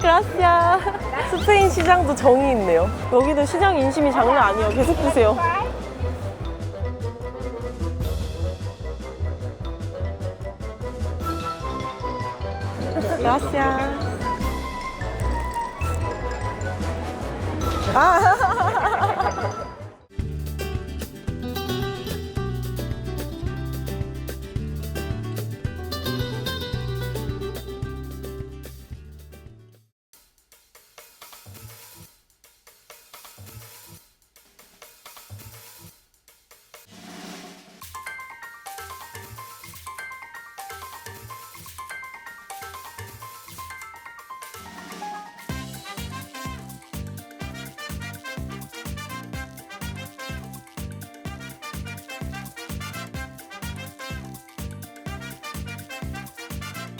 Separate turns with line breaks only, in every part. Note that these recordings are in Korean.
그라시아. 스페인 시장도 정이 있네요. 여기도 시장 인심이 장난 아니에요. 계속 드세요. 그라시아.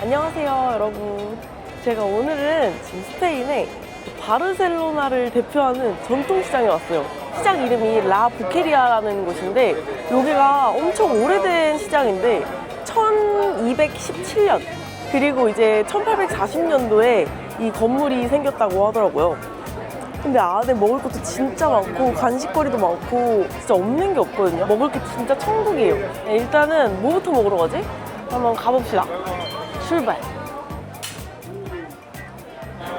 안녕하세요 여러분. 제가 오늘은 지금 스페인의 바르셀로나를 대표하는 전통시장에 왔어요. 시장 이름이 라 보케리아라는 곳인데 여기가 엄청 오래된 시장인데 1217년 그리고 이제 1840년도에 이 건물이 생겼다고 하더라고요. 근데 안에 먹을 것도 진짜 많고 간식거리도 많고 진짜 없는 게 없거든요. 먹을 게 진짜 천국이에요. 네, 일단은 뭐부터 먹으러 가지? 한번 가봅시다. 출발.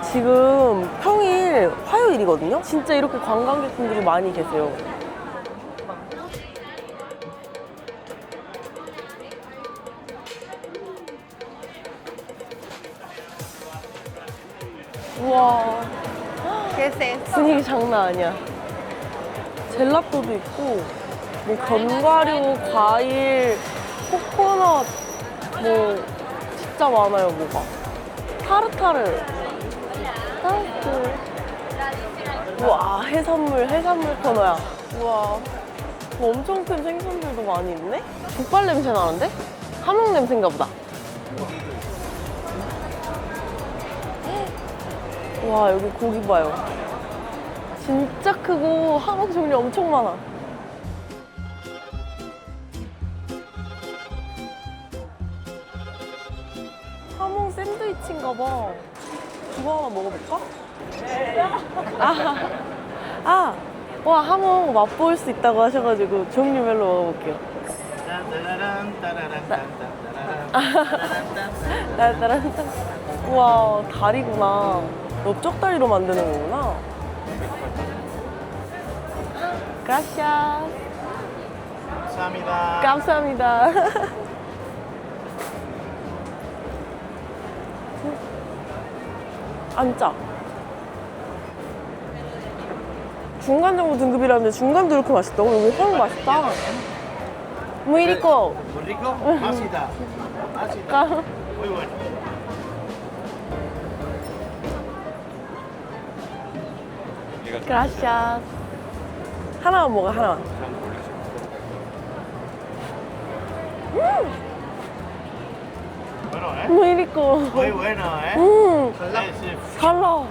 지금 평일 화요일이거든요. 진짜 이렇게 관광객분들이 많이 계세요. 우와, 분위기 장난 아니야. 젤라또도 있고 뭐 견과류, 과일, 코코넛 뭐 진짜 많아요. 뭐가 타르타르, 타르트. 우와, 해산물 코너야. 우와, 뭐 엄청 큰 생선들도 많이 있네. 족발 냄새 나는데? 함흥 냄새인가 보다. 와, 여기 고기 봐요. 진짜 크고 함흥 종류 엄청 많아. 함흥 샌드위치인가 봐. 이거 하나 먹어볼까? 와, 함흥 맛볼 수 있다고 하셔가지고 종류별로 먹어볼게요. 우와, 다리구나. 넓적다리로 만드는 거구나. 그라시아.
감사합니다.
감사합니다. 앉자. 중간 정도 등급이라는데 중간도 이렇게 맛있다고? 여기 향 맛있다. Muy rico.
Muy rico. Masita. Masita. Muy bueno.
Gracias. 하나만 먹어, 하나만.
Bueno, ¿eh?
Muy rico.
Muy bueno, ¿eh? Sí,
달라.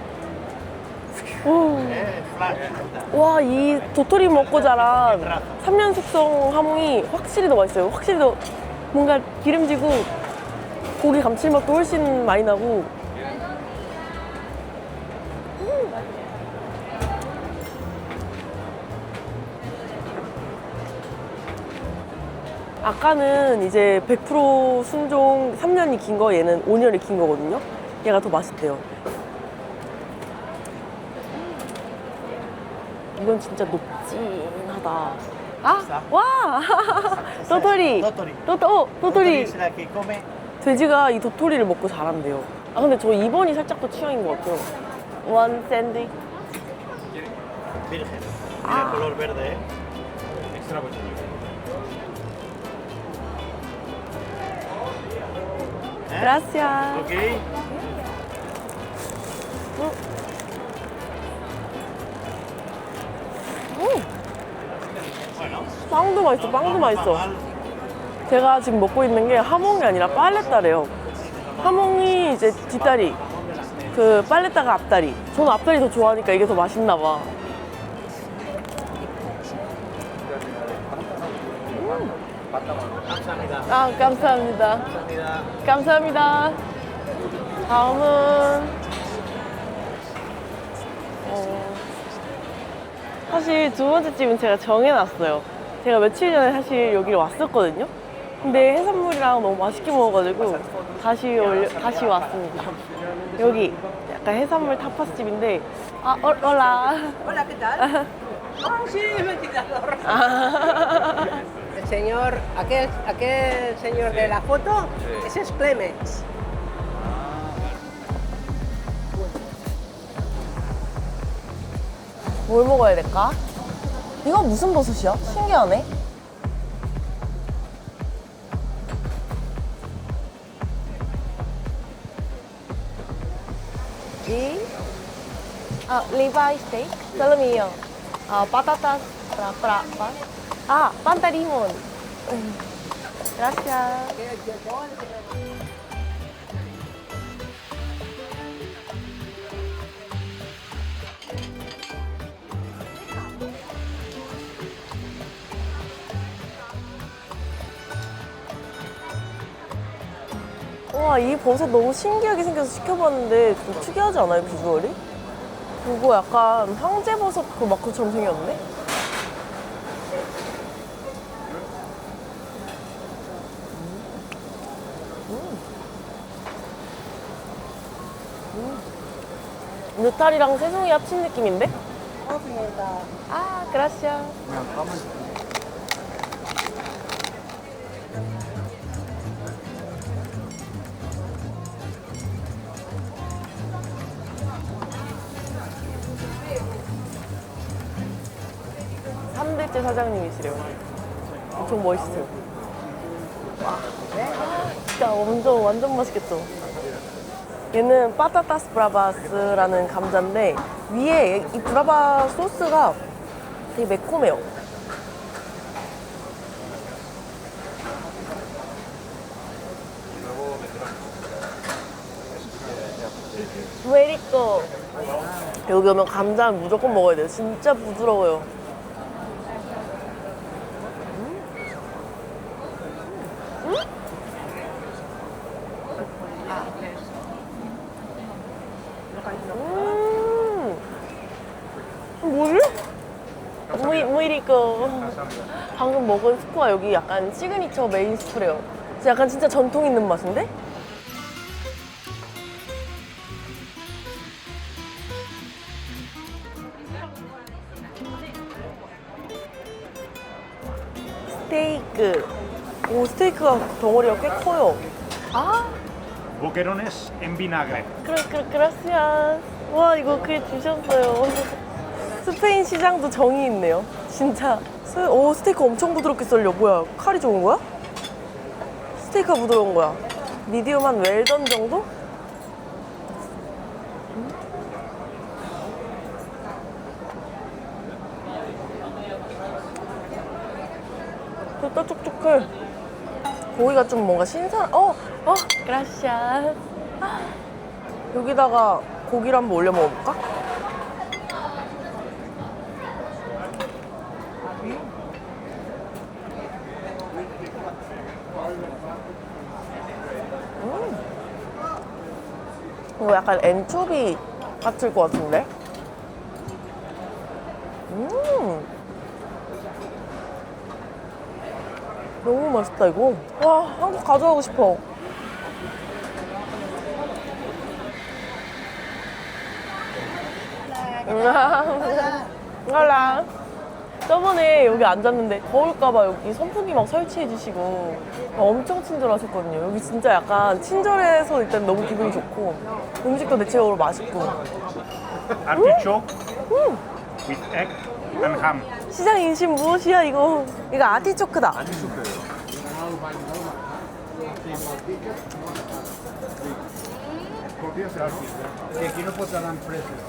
오.
flash.
와, 이 도토리 먹고 자란 3년 숙성 함흥이 확실히 더 맛있어요. 확실히 더 뭔가 기름지고 고기 감칠맛도 훨씬 많이 나고. 아까는 이제 100% 순종 3년이 긴 거, 얘는 5년이 긴 거거든요. 얘가 더 맛있대요. 이건 진짜 녹진하다. 와! 도토리! 도토리! 돼지가 이 도토리를 먹고 자란대요. 근데 저 2번이 살짝 더 취향인 것 같아요. 원 샌드.
Virgen. Mira el color verde, ¿eh? Extra
Gracias.
Ok.
빵도 맛있어, 빵도 맛있어. 제가 지금 먹고 있는 게 하몽이 아니라 빨레따래요. 하몽이 이제 뒷다리, 그 빨레따가 앞다리. 저는 앞다리 더 좋아하니까 이게 더 맛있나 봐. 아, 감사합니다. 감사합니다. 다음은 사실 두 번째 집은 제가 정해놨어요. 제가 며칠 전에 사실 여기를 왔었거든요. 근데 해산물이랑 너무 맛있게 먹어가지고 다시 왔습니다. 여기 약간 해산물 타파스 집인데 올라.
Hola, ¿qué tal? Ah, sí, el ventilador. El señor, aquel señor de la foto, ese es Clemens.
뭘 먹어야 될까? 이거 무슨 버섯이야? 신기하네. 이 리바이 스테이크, 살로미요. patatas para panta limón. Gracias. 와, 이 버섯 너무 신기하게 생겨서 시켜봤는데 좀 특이하지 않아요, 비주얼이? 그거 약간 황제버섯 그 마크처럼 생겼네? 느타리랑 새송이 합친 느낌인데? 그라시아. 삼대째 사장님이시래요. 엄청 멋있어요. 와, 진짜 완전 맛있겠죠? 얘는 파타타스 브라바스라는 감자인데 위에 이 브라바 소스가 되게 매콤해요. 메리꺼. 여기 오면 감자는 무조건 먹어야 돼요. 진짜 부드러워요. 뭐지? 무이리꺼. 방금 먹은 스프가 여기 약간 시그니처 메인 스프래요. 약간 진짜 전통 있는 맛인데? 스테이크. 오, 스테이크가 덩어리가 꽤 커요.
Boquerones en vinagre.
그라시아스. 와, 이거 그게 주셨어요. 스페인 시장도 정이 있네요. 진짜. 오, 스테이크 엄청 부드럽게 썰려. 뭐야, 칼이 좋은 거야? 스테이크가 부드러운 거야. 미디움 한 웰던 정도? 됐다, 촉촉해. 고기가 좀 뭔가 신선. 그라시아스. 여기다가 고기를 한번 올려 먹어볼까? 이거 약간 엔초비 같을 것 같은데? 너무 맛있다, 이거. 와, 한국 가져가고 싶어. 몰라. 저번에 여기 앉았는데 더울까봐 여기 선풍기 막 설치해 주시고 엄청 친절하셨거든요. 여기 진짜 약간 친절해서 일단 너무 기분이 좋고 음식도 대체적으로 맛있고.
Artichoke with egg and ham.
시장 인심 무엇이야 이거? 이거 아티초크다.
Que aquí no posarán frescos,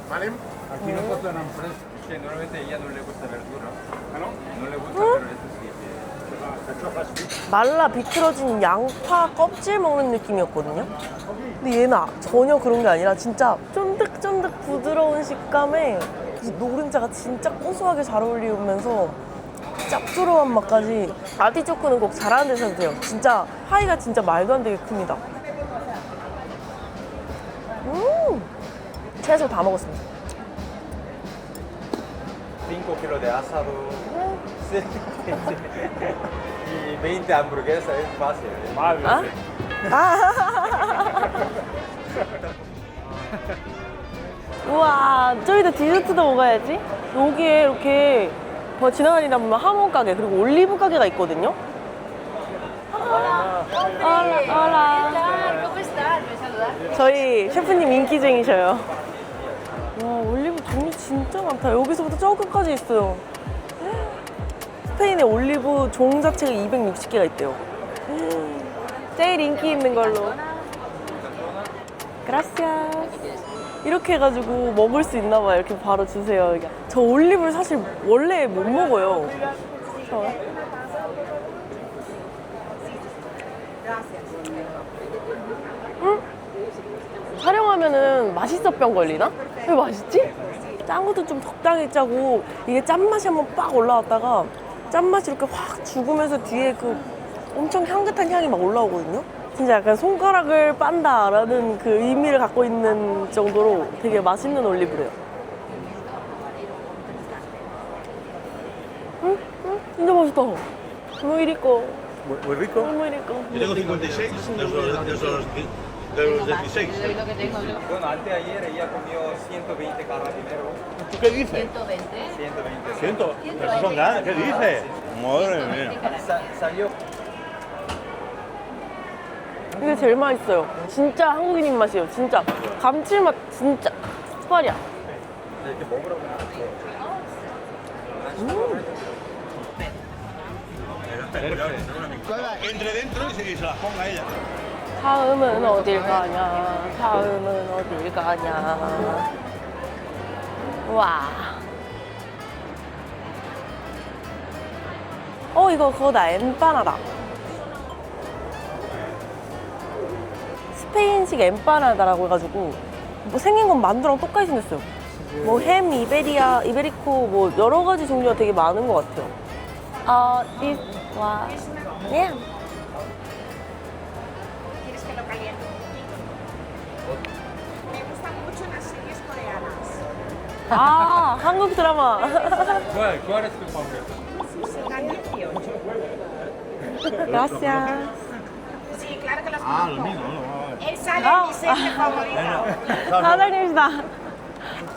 ¿vale? Aquí no posarán frescos.
Que normalmente a ella no le gusta verdura. No le gusta, pero este sí.
말라 비틀어진 양파 껍질 먹는 느낌이었거든요. 근데 얘는 전혀 그런 게 아니라 진짜 쫀득쫀득 부드러운 식감에 노른자가 진짜 고소하게 잘 어울리면서 짭조름한 맛까지. 아티초크는 꼭 잘하는 데서 드세요. 진짜 파이가 진짜 말도 안 되게 큽니다. 채소 다 먹었습니다.
5 kilos de asado y 20 hamburguesas, es fácil.
아? 아. 우와, 저기다 디저트도 먹어야지. 여기에 이렇게 뭐 지나다니다 보면 하모 가게 그리고 올리브 가게가 있거든요. 올라. 저희 셰프님 인기쟁이셔요. 와, 올리브 종류 진짜 많다. 여기서부터 저기까지 있어요. 스페인에 올리브 종 자체가 260개가 있대요. 제일 인기 있는 걸로. 그라시아스. 이렇게 해가지고 먹을 수 있나 봐요. 이렇게 바로 주세요. 저 올리브를 사실 원래 못 먹어요. 촬영하면은 맛있어병 걸리나? 왜 맛있지? 짠 것도 좀 적당히 짜고 이게 짠맛이 한번 빡 올라왔다가 짠맛이 이렇게 확 죽으면서 뒤에 그 엄청 향긋한 향이 막 올라오거든요? 진짜 약간 손가락을 빤다라는 그 의미를 갖고 있는 정도로 되게 맛있는 올리브래요. 응? 진짜 맛있다. Muy rico.
Muy rico.
Muy rico.
Yo tengo 56 de los 16.
Bueno, antes de ayer ella comió 120 carabinero.
¿Tú qué dices?
120.
100. Pero eso son ganas, ¿qué dices? Madre mía.
Salió.
이게 제일 맛있어요. 진짜 한국인 입맛이에요. 진짜 감칠맛 진짜 스파리야.
이렇게 먹으라고.
Entre dentro y se la ponga ella.
다음은 어딜 가냐? 다음은 어딜 가냐? 와. 이거 그거다. 엠파나다. 스페인식 엠파나다라고 해가지고 뭐 생긴 건 만두랑 똑같이 생겼어요. 뭐 햄, 이베리코 뭐 여러 가지 종류가 되게 많은 것 같아요. 와, 예.
¿Quieres que lo caliente? Me gustan mucho las series coreanas.
아, 한국 드라마.
¿Cuál es tu favorito?
Sudan 18.
Gracias.
Sí, claro que los
Ah, lo
conozco.
mismo, no.
Él sale en mi serie favorita.
사장님이시다.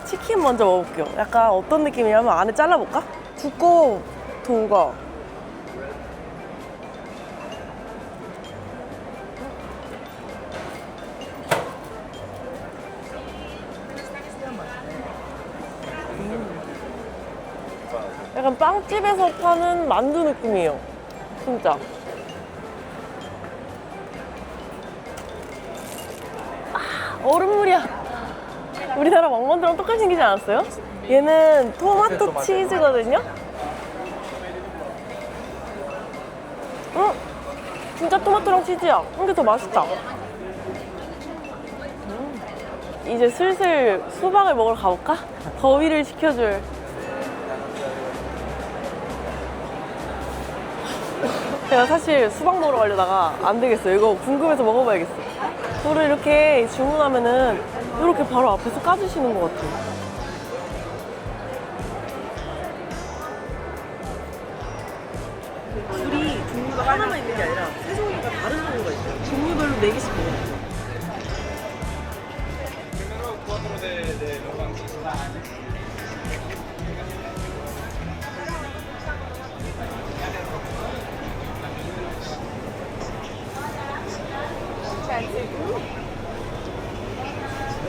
치킨 먼저 먹어볼게요. 약간 어떤 느낌이냐면 안에 잘라볼까? 두꺼워, 도우가. 약간 빵집에서 파는 만두 느낌이에요. 진짜. 얼음물이야. 우리나라 왕만두랑 똑같이 생기지 않았어요? 얘는 토마토 치즈거든요? 진짜 토마토랑 치즈야. 이게 더 맛있다. 이제 슬슬 수박을 먹으러 가볼까? 더위를 식혀줄. 제가 사실 수박 먹으러 가려다가 안 되겠어요. 이거 궁금해서 먹어봐야겠어. 이거를 이렇게 주문하면은 이렇게 바로 앞에서 까주시는 것 같아요. 굴이 종류가 하나만 있는 게 아니라 세 종류가 다른 종류가 있어요. 종류별로 4개씩 먹어요.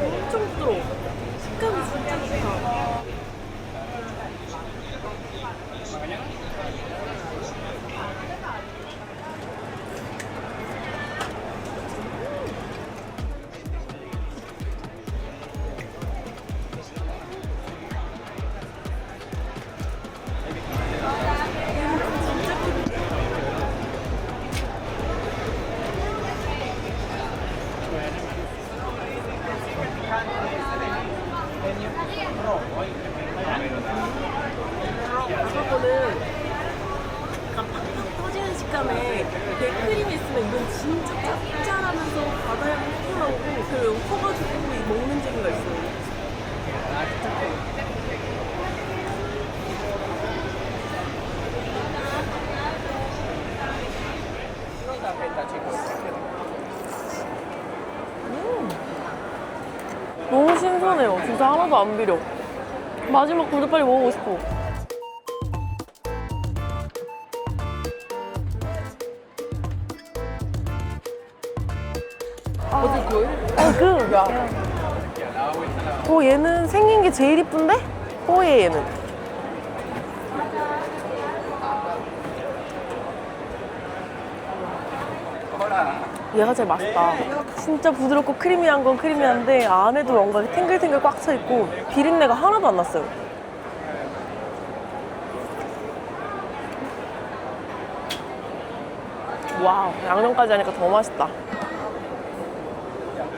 엄청 부드러워. 식감이 진짜 좋다. 단단해요. 진짜 하나도 안 비려. 마지막 굴도 빨리 먹어보고 싶어. 얘는 생긴 게 제일 이쁜데? 얘는. 얘가 제일 맛있다. 진짜 부드럽고 크리미한 건 크리미한데 안에도 뭔가 탱글탱글 꽉 차 있고 비린내가 하나도 안 났어요. 와우, 양념까지 하니까 더 맛있다.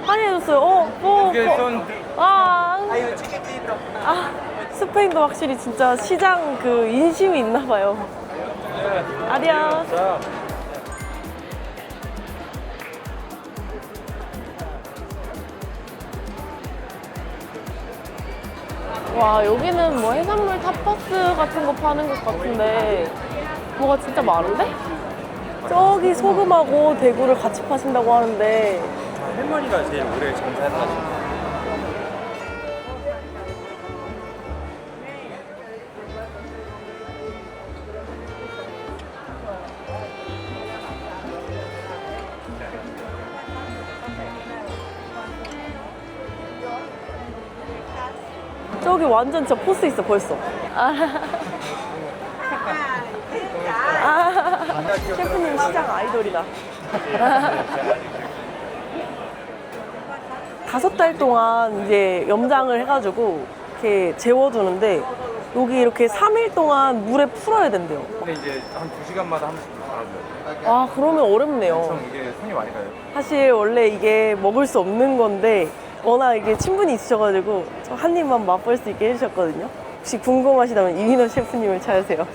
환희해줬어요. 스페인도 확실히 진짜 시장 그 인심이 있나 봐요. 아디오스. 와, 여기는 뭐 해산물 타파스 같은 거 파는 것 같은데 뭐가 진짜 많은데? 저기 소금하고 대구를 같이 파신다고 하는데
할머니가 제일 오래 장사하시는
저기 완전 진짜 포스 있어 벌써. 셰프님 시장 아이돌이다. 5달 동안 이제 염장을 해가지고 이렇게 재워두는데 여기 이렇게 3일 동안 물에 풀어야 된대요.
근데 이제 한 2시간마다 한 번씩 갈아줘요.
아, 그러면 어렵네요.
엄청 이게 손이 많이 가요.
사실 원래 이게 먹을 수 없는 건데 워낙 이게 친분이 있으셔가지고 저 한 입만 맛볼 수 있게 해주셨거든요. 혹시 궁금하시다면 이민호 셰프님을 찾으세요.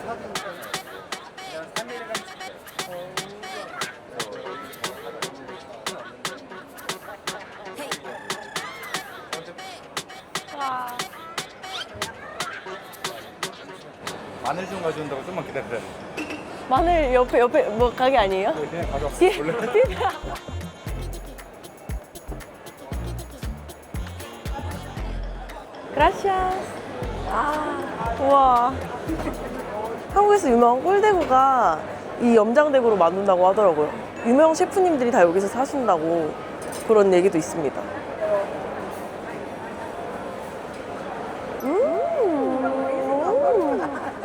마늘 좀 가져온다고 좀만 기다려야 돼.
마늘 옆에 뭐 가게 아니에요?
그냥 가져왔어.
뒤에
원래.
그라시아스. 우와. 한국에서 유명한 꿀대구가 이 염장대구로 만든다고 하더라고요. 유명 셰프님들이 다 여기서 사신다고 그런 얘기도 있습니다.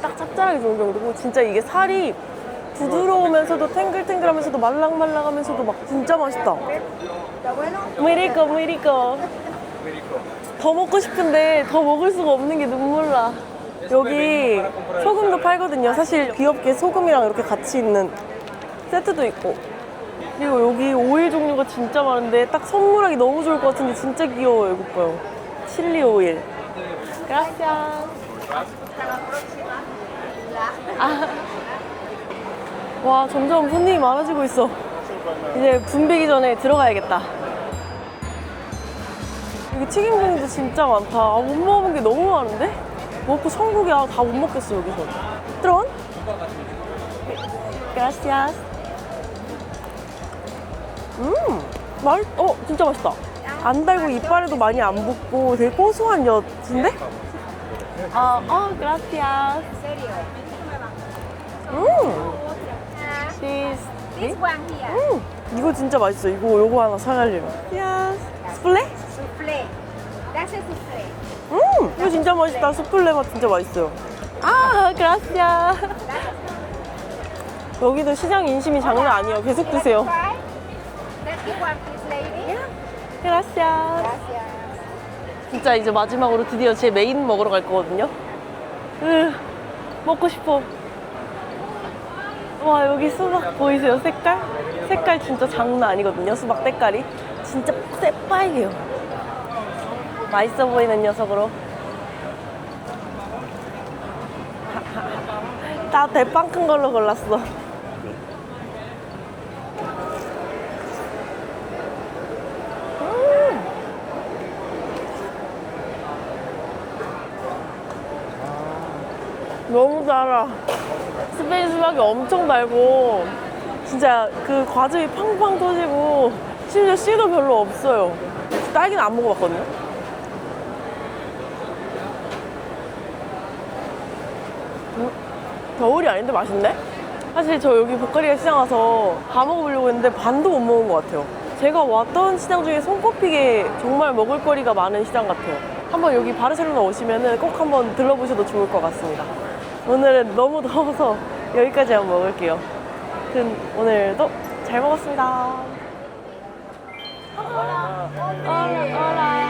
딱 짭짤하게 좋은 정도고 진짜 이게 살이 부드러우면서도 탱글탱글하면서도 말랑말랑하면서도 막 진짜 맛있다. 미리코. 더 먹고 싶은데 더 먹을 수가 없는 게 눈물 나. 여기 소금도 팔거든요. 사실 귀엽게 소금이랑 이렇게 같이 있는 세트도 있고. 그리고 여기 오일 종류가 진짜 많은데 딱 선물하기 너무 좋을 것 같은데 진짜 귀여워요. 이거 봐요. 칠리 오일. Gracias. 와, 점점 손님이 많아지고 있어. 이제 붐비기 전에 들어가야겠다. 여기 튀김종류도 진짜 많다. 못 먹어본 게 너무 많은데? 먹고 천국이야. 다 못 먹겠어, 여기서. 들어온? Gracias. 진짜 맛있다. 안 달고 이빨에도 많이 안 붙고 되게 고소한 엿인데? gracias.
This one here.
이거 진짜 맛있어. 요거 하나 사가려면. Yes. 스플레?
Soufflé. That's a soufflé.
이거 진짜 맛있다. 수플레 맛 진짜 맛있어요. 그라시아. 여기도 시장 인심이 장난 아니에요. 계속 드세요.
Try. That one, please, lady.
그라시아.
Gracias.
진짜 이제 마지막으로 드디어 제 메인 먹으러 갈 거거든요. 먹고 싶어. 와, 여기 수박 보이세요? 색깔? 색깔 진짜 장난 아니거든요. 수박 때깔이. 진짜 새빨개요. 맛있어 보이는 녀석으로. 나 대빵 큰 걸로 골랐어. 너무 달아. 스페인 수박이 엄청 달고 진짜 그 과즙이 팡팡 터지고 심지어 씨도 별로 없어요. 딸기는 안 먹어봤거든요. 겨울이 아닌데 맛있네? 사실 저 여기 보카리아 시장 와서 다 먹어보려고 했는데 반도 못 먹은 것 같아요. 제가 왔던 시장 중에 손꼽히게 정말 먹을거리가 많은 시장 같아요. 한번 여기 바르셀로나 오시면은 꼭 한번 들러보셔도 좋을 것 같습니다. 오늘은 너무 더워서 여기까지 한번 먹을게요. 아무튼 오늘도 잘 먹었습니다. Hola.